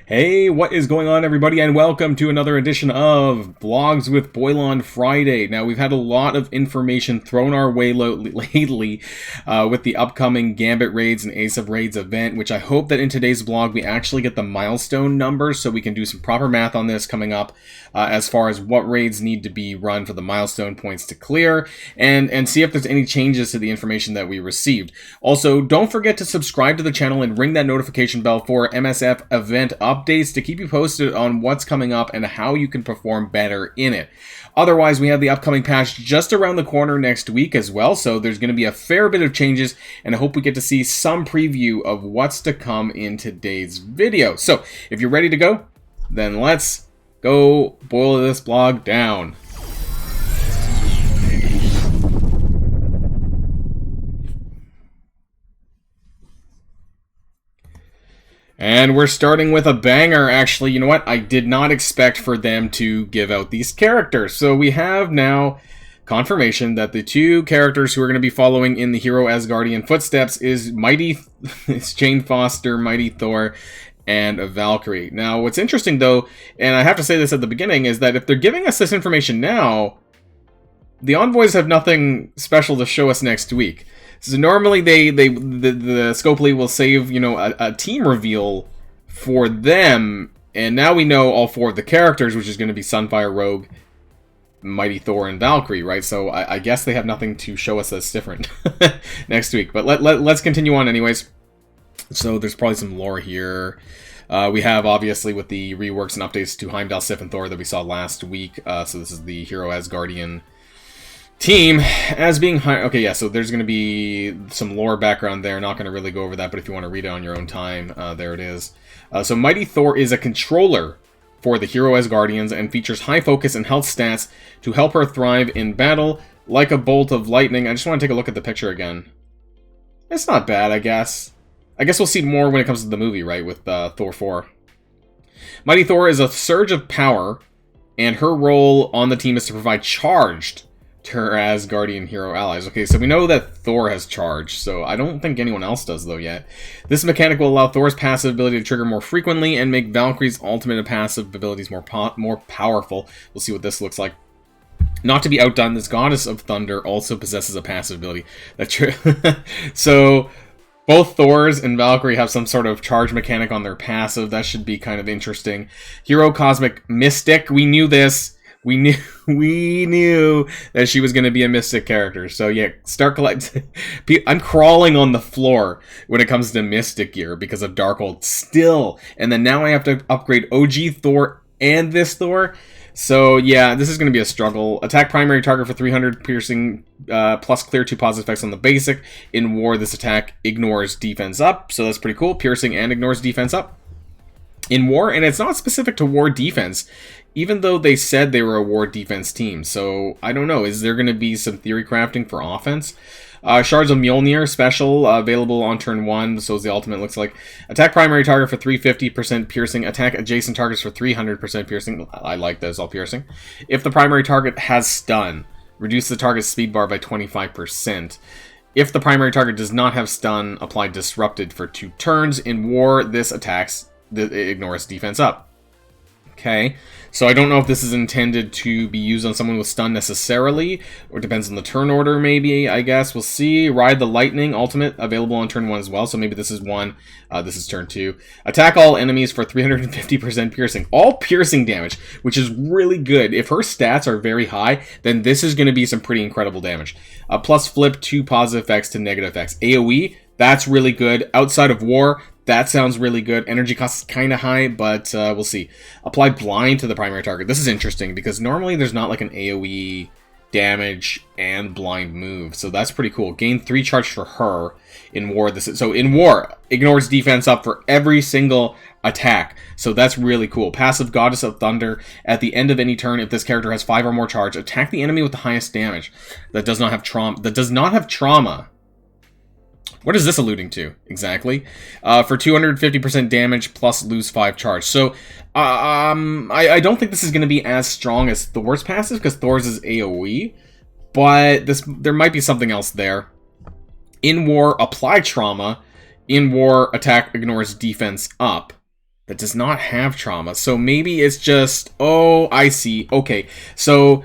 Hey, what is going on, everybody, and welcome to another edition of Vlogs with Boilon Friday. Now, we've had a lot of information thrown our way lately with the upcoming Gambit raids and Ace of Raids event, which I hope that in today's vlog we actually get the milestone numbers so we can do some proper math on this coming up as far as what raids need to be run for the milestone points to clear, and see if there's any changes to the information that we received. Also, don't forget to subscribe to the channel and ring that notification bell for MSF event updates to keep you posted on what's coming up and how you can perform better in it. Otherwise, we have the upcoming patch just around the corner next week as well, so there's going to be a fair bit of changes, and I hope we get to see some preview of what's to come in today's video. So, if you're ready to go, then let's go boil this blog down. And we're starting with a banger. Actually, you know what? I did not expect for them to give out these characters. So we have now confirmation that the two characters who are going to be following in the hero Asgardian footsteps is Jane Foster, Mighty Thor, and Valkyrie. Now, what's interesting though, and I have to say this at the beginning, is that if they're giving us this information now, the envoys have nothing special to show us next week. So normally the Scopely will save, you know, a team reveal for them, and now we know all four of the characters, which is going to be Sunfire, Rogue, Mighty Thor, and Valkyrie, right? So I guess they have nothing to show us that's different next week. But let's continue on anyways. So there's probably some lore here. We have, obviously, with the reworks and updates to Heimdall, Sif, and Thor that we saw last week. So this is the hero Asgardian team as being high. Okay, yeah, so there's going to be some lore background there. Not going to really go over that, but if you want to read it on your own time, there it is. So Mighty Thor is a controller for the hero Asgardians and features high focus and health stats to help her thrive in battle like a bolt of lightning. I just want to take a look at the picture again. It's not bad, I guess. I guess we'll see more when it comes to the movie, right, with Thor 4. Mighty Thor is a surge of power, and her role on the team is to provide charged to her Asgardian hero allies. Okay, so we know that Thor has charge, so I don't think anyone else does, though, yet. This mechanic will allow Thor's passive ability to trigger more frequently and make Valkyrie's ultimate and passive abilities more powerful. We'll see what this looks like. Not to be outdone, this Goddess of Thunder also possesses a passive ability. That's true. So both Thors and Valkyrie have some sort of charge mechanic on their passive. That should be kind of interesting. Hero Cosmic Mystic. We knew this. We knew that she was going to be a Mystic character. So yeah, start collecting. I'm crawling on the floor when it comes to Mystic gear because of Darkhold still. And then now I have to upgrade OG Thor and this Thor. So yeah, this is going to be a struggle. Attack primary target for 300 piercing plus clear 2 positive effects on the basic. In war, this attack ignores defense up. So that's pretty cool. Piercing and ignores defense up. In war, and it's not specific to war defense, even though they said they were a war defense team. So, I don't know. Is there going to be some theory crafting for offense? Shards of Mjolnir, special, available on turn 1. So, as the ultimate looks like. Attack primary target for 350% piercing. Attack adjacent targets for 300% piercing. I like those, all piercing. If the primary target has stun, reduce the target's speed bar by 25%. If the primary target does not have stun, apply disrupted for 2 turns. In war, this attacks... it ignores defense up. Okay, so I don't know if this is intended to be used on someone with stun necessarily, or it depends on the turn order maybe, I guess. We'll see. Ride the Lightning, ultimate, available on turn 1 as well, so maybe this is 1, this is turn 2. Attack all enemies for 350% piercing. All piercing damage, which is really good. If her stats are very high, then this is going to be some pretty incredible damage. Plus flip 2 positive effects to negative effects. AoE, that's really good. Outside of war, that sounds really good. Energy cost is kind of high, but we'll see. Apply blind to the primary target. This is interesting because normally there's not like an AoE damage and blind move, so that's pretty cool. Gain 3 charge for her in war. So in war, ignores defense up for every single attack. So that's really cool. Passive Goddess of Thunder. At the end of any turn, if this character has 5 or more charge, attack the enemy with the highest damage. That does not have trauma. What is this alluding to, exactly? For 250% damage plus lose 5 charge. So, I don't think this is going to be as strong as Thor's passive, because Thor's is AoE. But there might be something else there. In war, apply trauma. In war, attack ignores defense up. that does not have trauma. So maybe it's just... Oh, I see. Okay, so...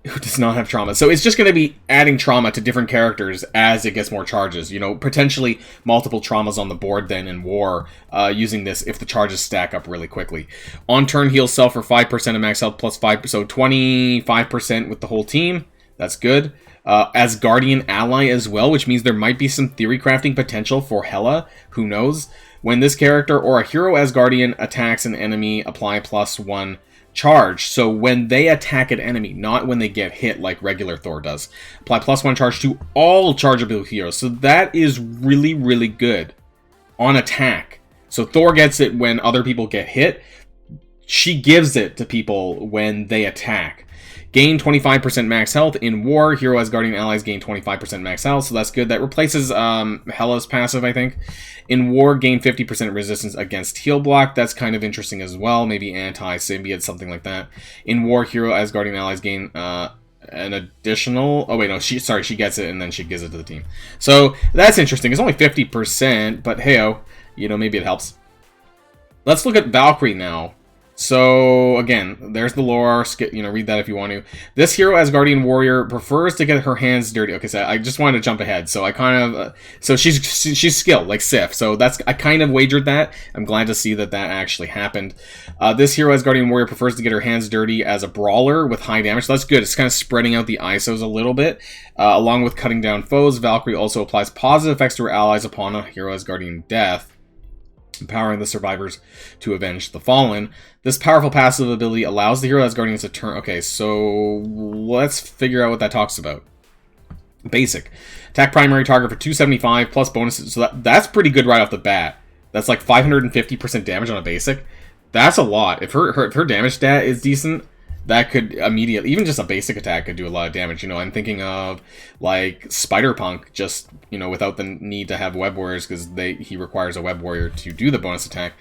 Who does not have trauma? So it's just going to be adding trauma to different characters as it gets more charges. You know, potentially multiple traumas on the board then in war using this if the charges stack up really quickly. On turn, heal self for 5% of max health plus 5%. So 25% with the whole team. That's good. As Guardian ally as well, which means there might be some theory crafting potential for Hela. Who knows? When this character or a hero as Guardian attacks an enemy, apply +1 charge. So when they attack an enemy, not when they get hit like regular Thor does. Apply +1 charge to all chargeable heroes. So that is really, really good on attack. So Thor gets it when other people get hit. She gives it to people when they attack. Gain 25% max health in war. Hero as Guardian allies gain 25% max health, so that's good. That replaces Hela's passive, I think. In war, gain 50% resistance against heal block. That's kind of interesting as well. Maybe anti-symbiote, something like that. In war, hero as Guardian allies gain an additional... Oh, wait, no, she gets it, and then she gives it to the team. So, that's interesting. It's only 50%, but hey-oh, you know, maybe it helps. Let's look at Valkyrie now. So, again, there's the lore, you know, read that if you want to. This hero as Guardian Warrior prefers to get her hands dirty. Okay, so I just wanted to jump ahead. So I kind of, so she's skilled, like Sif. So I kind of wagered that. I'm glad to see that actually happened. This hero as Guardian Warrior prefers to get her hands dirty as a brawler with high damage. So that's good. It's kind of spreading out the ISOs a little bit. Along with cutting down foes, Valkyrie also applies positive effects to her allies upon a hero as Guardian death, empowering the survivors to avenge the fallen. This powerful passive ability allows the hero as Guardians to turn... Okay, so let's figure out what that talks about. Basic. Attack primary target for 275 plus bonuses. So that's pretty good right off the bat. That's like 550% damage on a basic. That's a lot. If her damage stat is decent, that could immediately... Even just a basic attack could do a lot of damage. You know, I'm thinking of, like, Spider-Punk, just, you know, without the need to have web warriors, because he requires a web warrior to do the bonus attack.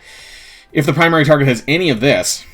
If the primary target has any of this,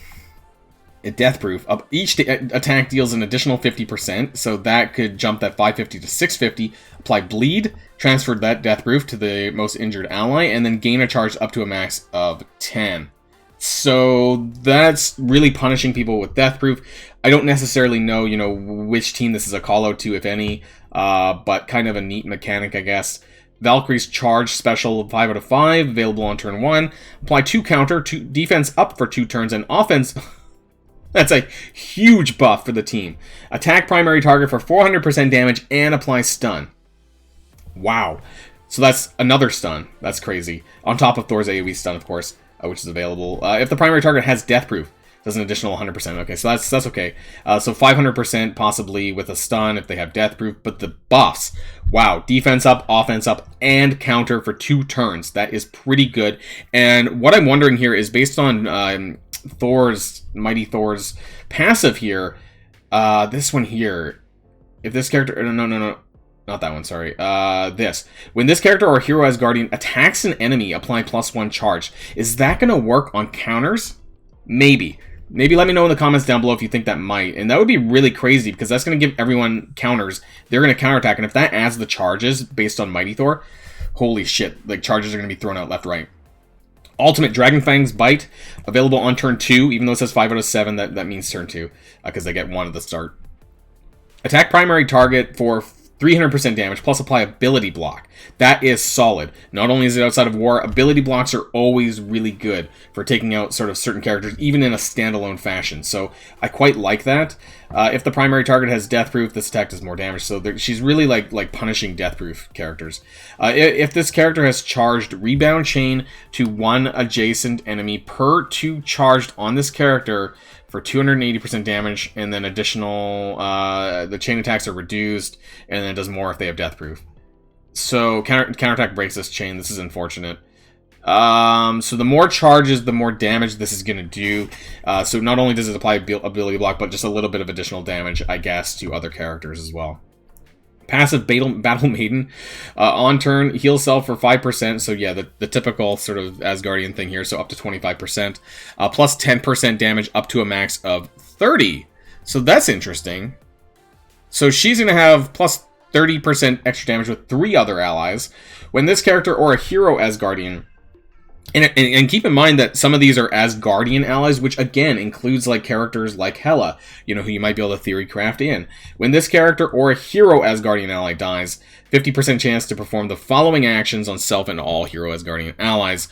death proof, each attack deals an additional 50%, so that could jump that 550 to 650, apply bleed, transfer that death proof to the most injured ally, and then gain a charge up to a max of 10. So that's really punishing people with death proof. I don't necessarily know, you know, which team this is a call out to, if any, but kind of a neat mechanic, I guess. Valkyrie's charge special 5 out of 5, available on turn 1. Apply 2 counter, 2 defense up for 2 turns, and offense... That's a huge buff for the team. Attack primary target for 400% damage and apply stun. Wow. So that's another stun. That's crazy. On top of Thor's AoE stun, of course, which is available. If the primary target has death proof, does an additional 100%. Okay, so that's okay. So 500% possibly with a stun if they have death proof. But the buffs, wow. Defense up, offense up, and counter for 2 turns. That is pretty good. And what I'm wondering here is based on Mighty Thor's passive here. This one here. If this character... No. Not that one, sorry. This. When this character or hero as Guardian attacks an enemy, apply +1 charge. Is that going to work on counters? Maybe. Maybe let me know in the comments down below if you think that might. And that would be really crazy because that's going to give everyone counters. They're going to counterattack. And if that adds the charges based on Mighty Thor, holy shit. Like, charges are going to be thrown out left, right. Ultimate Dragon Fang's Bite, available on turn 2. Even though it says 5 out of 7, that means turn 2. Because they get 1 at the start. Attack primary target for 300% damage, plus apply ability block. That is solid. Not only is it outside of war, ability blocks are always really good for taking out sort of certain characters, even in a standalone fashion. So I quite like that. If the primary target has death proof, this attack does more damage. So she's really like punishing death proof characters. If this character has charged rebound chain to 1 adjacent enemy per 2 charged on this character for 280% damage, and then additional, the chain attacks are reduced, and then it does more if they have death proof. So counterattack breaks this chain. This is unfortunate. So the more charges, the more damage this is going to do. So not only does it apply ability block, but just a little bit of additional damage, I guess, to other characters as well. Passive Battle Maiden. On turn, heal self for 5%. So yeah, the typical sort of Asgardian thing here. So up to 25%. Plus 10% damage up to a max of 30. So that's interesting. So she's going to have plus 30% extra damage with 3 other allies. When this character or a hero Asgardian And keep in mind that some of these are Asgardian allies, which again includes like characters like Hela, you know, who you might be able to theory craft in. When this character or a hero Asgardian ally dies, 50% chance to perform the following actions on self and all hero Asgardian allies.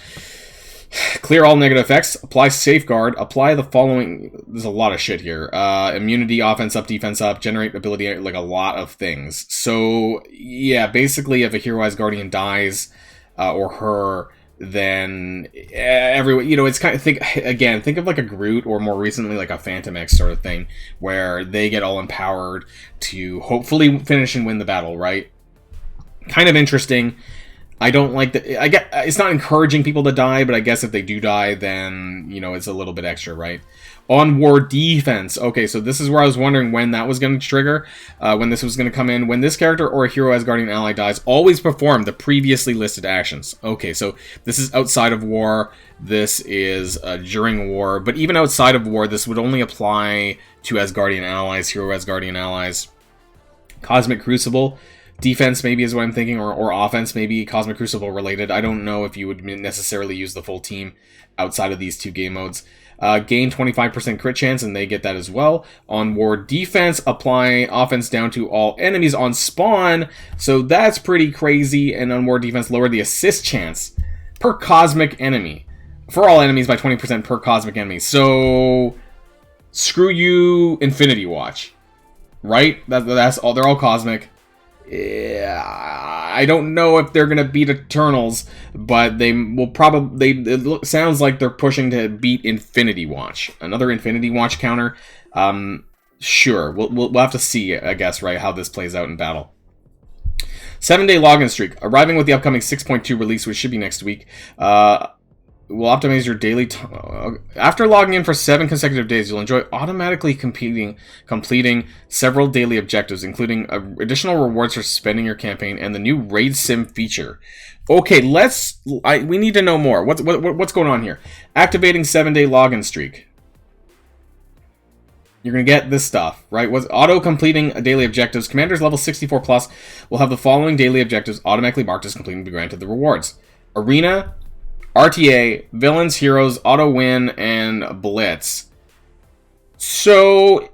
Clear all negative effects, apply safeguard, apply the following, there's a lot of shit here. Immunity, offense up, defense up, generate ability, like a lot of things. So, yeah, basically if a hero Asgardian dies, or her, then everyone, you know, it's kind of, think of like a Groot, or more recently like a Phantom X sort of thing, where they get all empowered to hopefully finish and win the battle, right? Kind of interesting. I don't like that. I get it's not encouraging people to die, but I guess if they do die, then, you know, it's a little bit extra, right? On war defense. Okay, so this is where I was wondering when that was going to trigger, when this was going to come in. When this character or a hero Asgardian ally dies, always perform the previously listed actions. Okay, so this is outside of war. This is during war. But even outside of war, this would only apply to Asgardian allies, hero Asgardian allies. Cosmic Crucible. Defense maybe is what I'm thinking, or offense maybe, Cosmic Crucible related. I don't know if you would necessarily use the full team outside of these two game modes. Gain 25% crit chance, and they get that as well. On war defense, apply offense down to all enemies on spawn, so that's pretty crazy. And on war defense, lower the assist chance per cosmic enemy. For all enemies by 20% per cosmic enemy. So, screw you, Infinity Watch. Right? That's all. They're all cosmic. Yeah, I don't know if they're gonna beat Eternals, but they will probably. It sounds like they're pushing to beat Infinity Watch. Another Infinity Watch counter. Sure, we'll have to see, I guess, right, how this plays out in battle. 7-day login streak, arriving with the upcoming 6.2 release, which should be next week. Will optimize your daily time. After logging in for 7 consecutive days, you'll enjoy automatically completing several daily objectives, including additional rewards for spending your campaign and the new Raid Sim feature. Okay, we need to know more. What's going on here? Activating 7-day login streak. You're going to get this stuff, right? Auto-completing daily objectives. Commanders level 64 plus will have the following daily objectives automatically marked as completing to be granted the rewards. Arena, RTA, Villains, Heroes, Auto Win, and Blitz. So,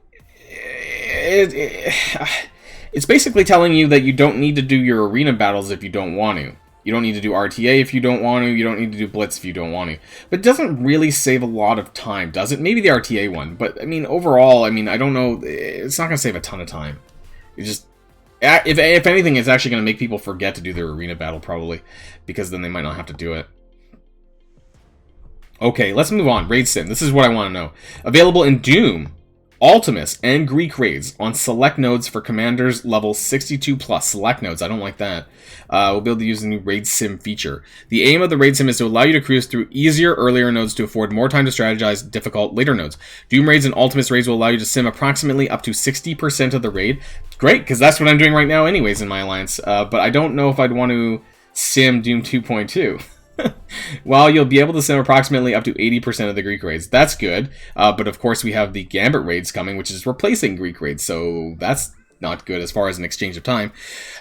it's basically telling you that you don't need to do your arena battles if you don't want to. You don't need to do RTA if you don't want to. You don't need to do Blitz if you don't want to. But it doesn't really save a lot of time, does it? Maybe the RTA one. But, I mean, overall, I mean, I don't know. It's not going to save a ton of time. It just... If anything, it's actually going to make people forget to do their arena battle, probably. Because then they might not have to do it. Okay, let's move on. Raid Sim. This is what I want to know. Available in Doom, Ultimus, and Greek raids on select nodes for commanders level 62 plus. Select nodes. I don't like that. We'll be able to use the new Raid Sim feature. The aim of the Raid Sim is to allow you to cruise through easier, earlier nodes to afford more time to strategize difficult later nodes. Doom raids and Ultimus raids will allow you to sim approximately up to 60% of the raid. Great, because that's what I'm doing right now anyways in my alliance. But I don't know if I'd want to sim Doom 2.2. Well, you'll be able to sim approximately up to 80% of the Greek raids. That's good. But of course, we have the Gambit raids coming, which is replacing Greek raids. So that's not good as far as an exchange of time.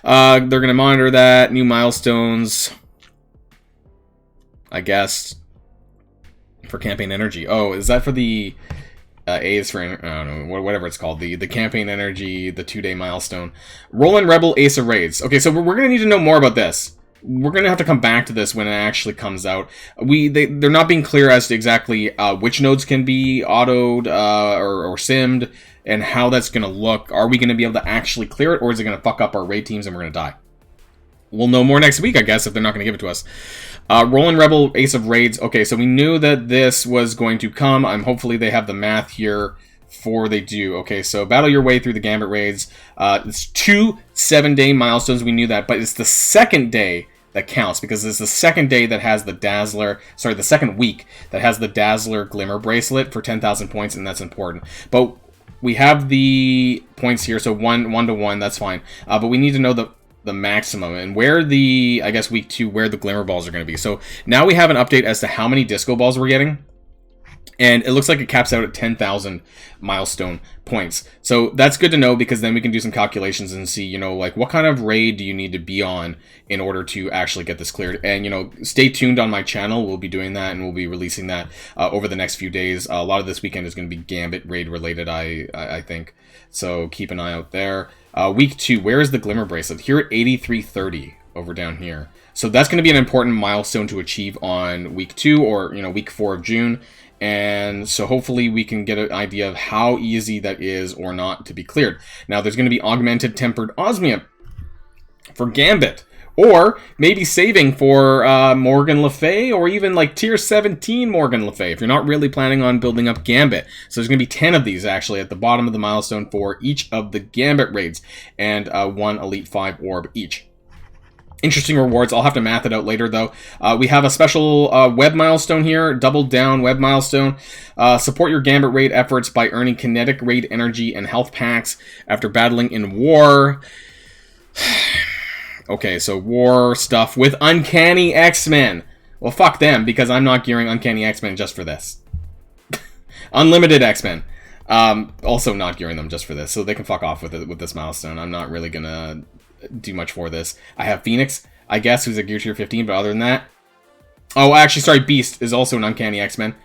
They're going to monitor that. New milestones, I guess, for campaign energy. Oh, is that for the A's for, I don't know, whatever it's called. The campaign energy, the 2-day milestone. Roland Rebel Ace of Raids. Okay, so we're going to need to know more about this. We're going to have to come back to this when it actually comes out. They're not being clear as to exactly which nodes can be autoed or simmed and how that's going to look. Are we going to be able to actually clear it, or is it going to fuck up our raid teams and we're going to die? We'll know more next week, I guess, if they're not going to give it to us. Roland Rebel Ace of Raids. Okay, so we knew that this was going to come. Hopefully they have the math here for they do. Okay, so battle your way through the Gambit raids. It's 2 7-day milestones. We knew that, but it's the second day that counts, because it's the second day that has the Dazzler, sorry, the second week that has the Dazzler Glimmer Bracelet for 10,000 points, and that's important. But we have the points here, so 1 to 1, that's fine. But we need to know the maximum, and where the, I guess, week 2, where the Glimmer Balls are going to be. So now we have an update as to how many Disco Balls we're getting. And it looks like it caps out at 10,000 milestone points. So that's good to know, because then we can do some calculations and see, you know, like what kind of raid do you need to be on in order to actually get this cleared. And, you know, stay tuned on my channel. We'll be doing that, and we'll be releasing that over the next few days. A lot of this weekend is going to be Gambit raid related, I think. So keep an eye out there. Week 2, where is the Glimmer Bracelet? Here at 8330 over down here. So that's going to be an important milestone to achieve on week 2, or, you know, week 4 of June. And so hopefully we can get an idea of how easy that is or not to be cleared. Now, there's going to be augmented tempered osmium for Gambit, or maybe saving for Morgan Le Fay, or even like tier 17 Morgan Le Fay, if you're not really planning on building up Gambit. So there's going to be 10 of these actually at the bottom of the milestone for each of the Gambit raids, and 1 Elite 5 orb each. Interesting rewards. I'll have to math it out later, though. We have a special web milestone here, double down web milestone. Support your Gambit raid efforts by earning kinetic raid energy and health packs after battling in war. Okay, so war stuff with Uncanny X-Men. Well, fuck them, because I'm not gearing Uncanny X-Men just for this. Unlimited X-Men. Also not gearing them just for this, so they can fuck off with it, with this milestone. I'm not really gonna do much for this. I have Phoenix, I guess, who's a gear tier 15, but other than that... Oh, actually, sorry, Beast is also an Uncanny X-Men.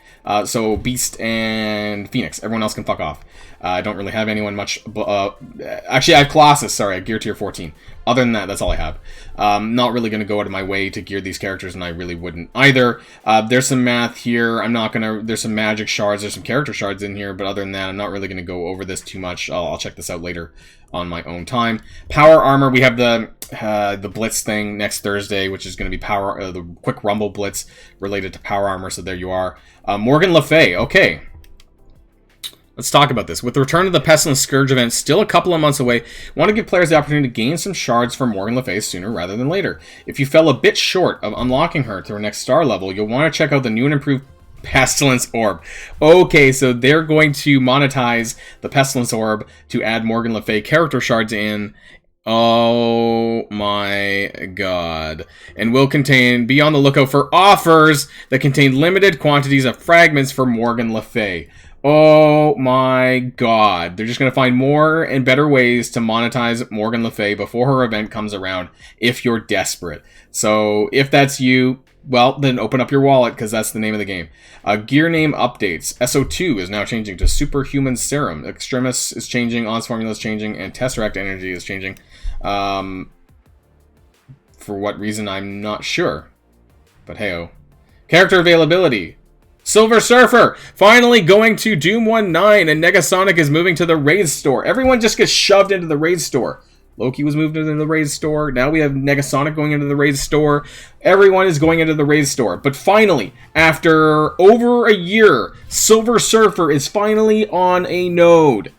So Beast and Phoenix. Everyone else can fuck off. I don't really have anyone much... actually, I have Colossus, sorry, at gear tier 14. Other than that, that's all I have. Not really going to go out of my way to gear these characters, and I really wouldn't either. There's some math here. I'm not going to... There's some magic shards. There's some character shards in here, but other than that, I'm not really going to go over this too much. I'll check this out later on my own time. Power Armor, we have the Blitz thing next Thursday, which is going to be the Quick Rumble Blitz related to Power Armor, so there you are. Morgan Le Fay, okay. Let's talk about this. With the return of the Pestilence Scourge event still a couple of months away, want to give players the opportunity to gain some shards from Morgan Le Fay sooner rather than later. If you fell a bit short of unlocking her to her next star level, you'll want to check out the new and improved Pestilence Orb. Okay, so they're going to monetize the Pestilence Orb to add Morgan Le Fay character shards in. Oh my god. And will be on the lookout for offers that contain limited quantities of fragments for Morgan Le Fay. Oh my god. They're just going to find more and better ways to monetize Morgan Le Fay before her event comes around if you're desperate. So if that's you, well, then open up your wallet, because that's the name of the game. Gear name updates. SO2 is now changing to Superhuman Serum. Extremis is changing, Oz Formula is changing, and Tesseract Energy is changing. For what reason, I'm not sure. But hey-oh. Character availability. Silver Surfer! Finally going to Doom 1-9, and Negasonic is moving to the Raid Store. Everyone just gets shoved into the Raid Store. Loki was moved into the Raid Store. Now we have Negasonic going into the Raid Store. Everyone is going into the Raid Store. But finally, after over a year, Silver Surfer is finally on a node.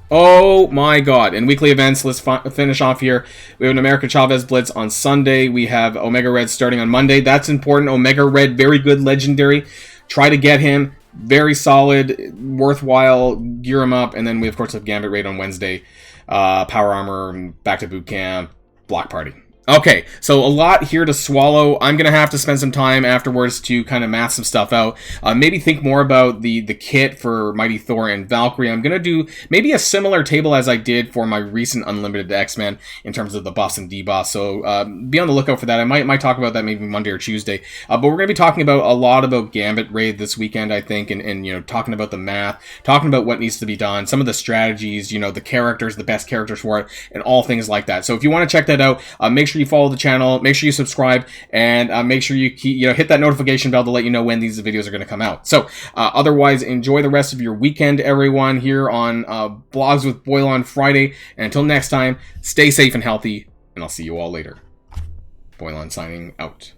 Oh my god. And weekly events, let's finish off here. We have an America Chavez Blitz on Sunday. We have Omega Red starting on Monday. That's important. Omega Red, very good legendary. Try to get him. Very solid, worthwhile, gear him up. And then we, of course, have Gambit Raid on Wednesday. Power Armor, Back to Boot Camp, Block Party. Okay, so a lot here to swallow. I'm going to have to spend some time afterwards to kind of math some stuff out. Maybe think more about the kit for Mighty Thor and Valkyrie. I'm going to do maybe a similar table as I did for my recent Unlimited X-Men in terms of the buffs and debuffs. So be on the lookout for that. I might talk about that maybe Monday or Tuesday. But we're going to be talking about a lot about Gambit Raid this weekend, I think, and you know, talking about the math, talking about what needs to be done, some of the strategies, you know, the characters, the best characters for it, and all things like that. So if you want to check that out, make sure you follow the channel, make sure you subscribe, and make sure you hit that notification bell to let you know when these videos are going to come out. So otherwise, enjoy the rest of your weekend, everyone, here on Blogs with Boilon Friday. And until next time, stay safe and healthy, and I'll see you all later. Boilon signing out.